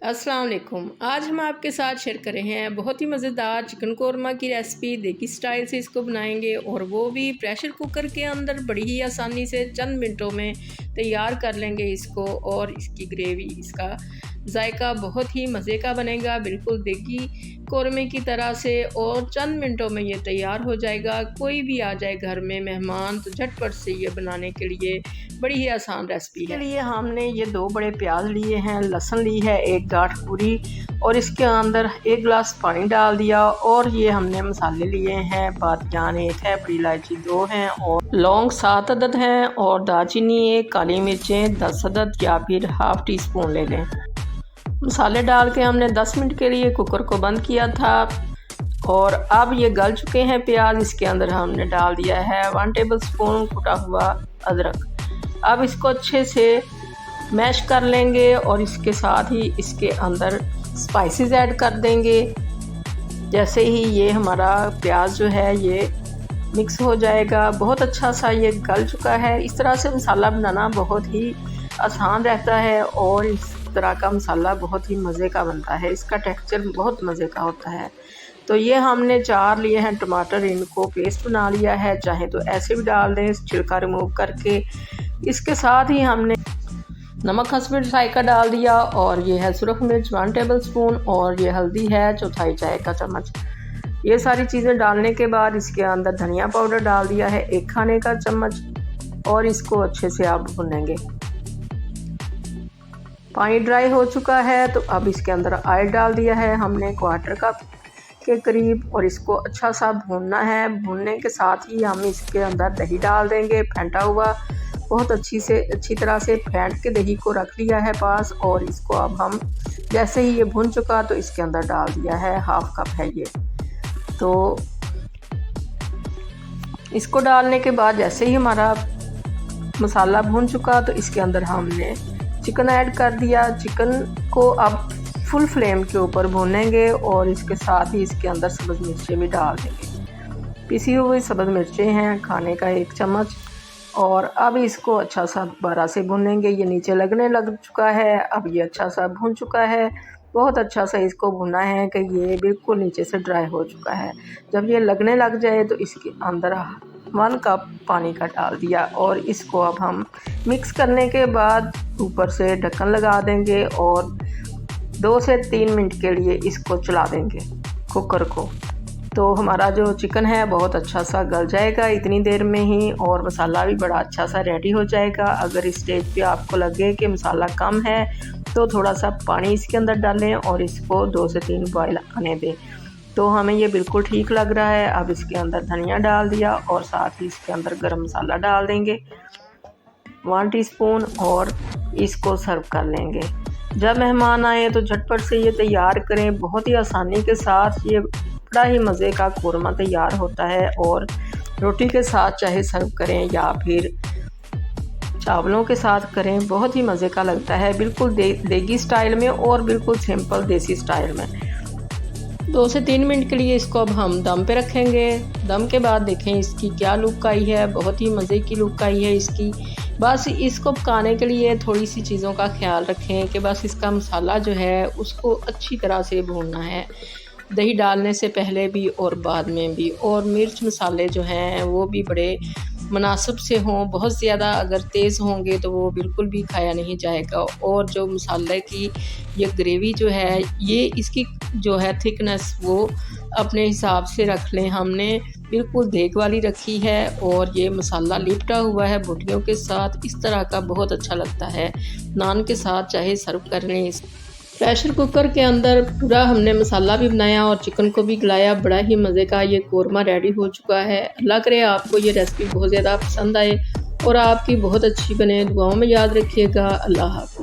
अस्सलाम वालेकुम। आज हम आपके साथ शेयर कर रहे हैं बहुत ही मज़ेदार चिकन कौरमा की रेसिपी। देगी स्टाइल से इसको बनाएंगे और वो भी प्रेशर कुकर के अंदर बड़ी ही आसानी से चंद मिनटों में तैयार कर लेंगे इसको। और इसकी ग्रेवी, इसका जायका बहुत ही मज़े का बनेगा, बिल्कुल देगी कौरमे की तरह से। और चंद मिनटों में ये तैयार हो जाएगा। कोई भी आ जाए घर में मेहमान तो झटपट से ये बनाने के लिए बड़ी ही आसान रेसिपी है। इसके लिए हमने ये 2 बड़े प्याज लिए हैं, लहसुन ली है 1 गांठ पूरी, और इसके अंदर 1 गिलास पानी डाल दिया। और ये हमने मसाले लिए हैं, बादजान 1 है, बड़ी इलायची 2 हैं, और लौंग 7 अदद हैं, और दालचीनी 1, काली मिर्चें 10 अदद या फिर हाफ़ टी स्पून ले लें। मसाले डाल के हमने 10 मिनट के लिए कुकर को बंद किया था। और अब ये गल चुके हैं प्याज। इसके अंदर हमने डाल दिया है 1 टेबल स्पून कुटा हुआ अदरक। अब इसको अच्छे से मैश कर लेंगे और इसके साथ ही इसके अंदर स्पाइसेस ऐड कर देंगे। जैसे ही ये हमारा प्याज जो है ये मिक्स हो जाएगा, बहुत अच्छा सा ये गल चुका है। इस तरह से मसाला बनाना बहुत ही आसान रहता है और इस तरह का मसाला बहुत ही मज़े का बनता है। इसका टेक्सचर बहुत मज़े का होता है। तो ये हमने 4 लिए हैं टमाटर, इनको पेस्ट बना लिया है, चाहे तो ऐसे भी डाल दें छिलका रिमूव करके। इसके साथ ही हमने नमक हस्बे जायका डाल दिया, और ये है सुरख मिर्च 1 टेबल स्पून, और ये हल्दी है 1/4 चाय का चम्मच। ये सारी चीज़ें डालने के बाद इसके अंदर धनिया पाउडर डाल दिया है 1 खाने का चम्मच, और इसको अच्छे से आप भूनेंगे। पानी ड्राई हो चुका है तो अब इसके अंदर ऑयल डाल दिया है हमने 1/4 कप के करीब, और इसको अच्छा सा भूनना है। भूनने के साथ ही हम इसके अंदर दही डाल देंगे, फेंटा हुआ। बहुत अच्छी तरह से फेंट के दही को रख लिया है पास, और इसको अब हम जैसे ही ये भून चुका तो इसके अंदर डाल दिया है, 1/2 कप है ये। तो इसको डालने के बाद जैसे ही हमारा मसाला भून चुका तो इसके अंदर हमने चिकन ऐड कर दिया। चिकन को अब फुल फ्लेम के ऊपर भूनेंगे, और इसके साथ ही इसके अंदर सब्ज़ मिर्चें भी डाल देंगे। पिसी हुई सब्ज़ मिर्चें हैं खाने का 1 चम्मच, और अब इसको अच्छा सा दोबारा से भूनेंगे। ये नीचे लगने लग चुका है, अब ये अच्छा सा भून चुका है। बहुत अच्छा सा इसको भुना है कि ये बिल्कुल नीचे से ड्राई हो चुका है। जब ये लगने लग जाए तो इसके अंदर 1 कप पानी का डाल दिया, और इसको अब हम मिक्स करने के बाद ऊपर से ढक्कन लगा देंगे और 2 से 3 मिनट के लिए इसको चला देंगे कुकर को। तो हमारा जो चिकन है बहुत अच्छा सा गल जाएगा इतनी देर में ही, और मसाला भी बड़ा अच्छा सा रेडी हो जाएगा। अगर इस स्टेज पे आपको लगे कि मसाला कम है तो थोड़ा सा पानी इसके अंदर डालें और इसको 2 से 3 बॉयल आने दें। तो हमें ये बिल्कुल ठीक लग रहा है। अब इसके अंदर धनिया डाल दिया, और साथ ही इसके अंदर गरम मसाला डाल देंगे 1 टीस्पून, और इसको सर्व कर लेंगे। जब मेहमान आए तो झटपट से ये तैयार करें। बहुत ही आसानी के साथ ये बड़ा ही मज़े का कौरमा तैयार होता है, और रोटी के साथ चाहे सर्व करें या फिर चावलों के साथ करें, बहुत ही मज़े का लगता है। बिल्कुल देगी स्टाइल में और बिल्कुल सिंपल देसी स्टाइल में। 2 से 3 मिनट के लिए इसको अब हम दम पे रखेंगे। दम के बाद देखें इसकी क्या लुक आई है, बहुत ही मज़े की लुक आई है इसकी। बस इसको पकाने के लिए थोड़ी सी चीज़ों का ख्याल रखें कि बस इसका मसाला जो है उसको अच्छी तरह से भूनना है, दही डालने से पहले भी और बाद में भी। और मिर्च मसाले जो हैं वो भी बड़े मुनासिब से हों, बहुत ज़्यादा अगर तेज़ होंगे तो वो बिल्कुल भी खाया नहीं जाएगा। और जो मसाले की ये ग्रेवी जो है, ये इसकी जो है थिकनेस वो अपने हिसाब से रख लें। हमने बिल्कुल देग वाली रखी है, और ये मसाला लिपटा हुआ है बोटियों के साथ। इस तरह का बहुत अच्छा लगता है नान के साथ, चाहे सर्व कर लें। प्रेशर कुकर के अंदर पूरा हमने मसाला भी बनाया और चिकन को भी गलाया। बड़ा ही मज़े का ये कौरमा रेडी हो चुका है। अल्लाह करे आपको ये रेसिपी बहुत ज़्यादा पसंद आए और आपकी बहुत अच्छी बने। दुआओं में याद रखिएगा। अल्लाह हाफ़िज़।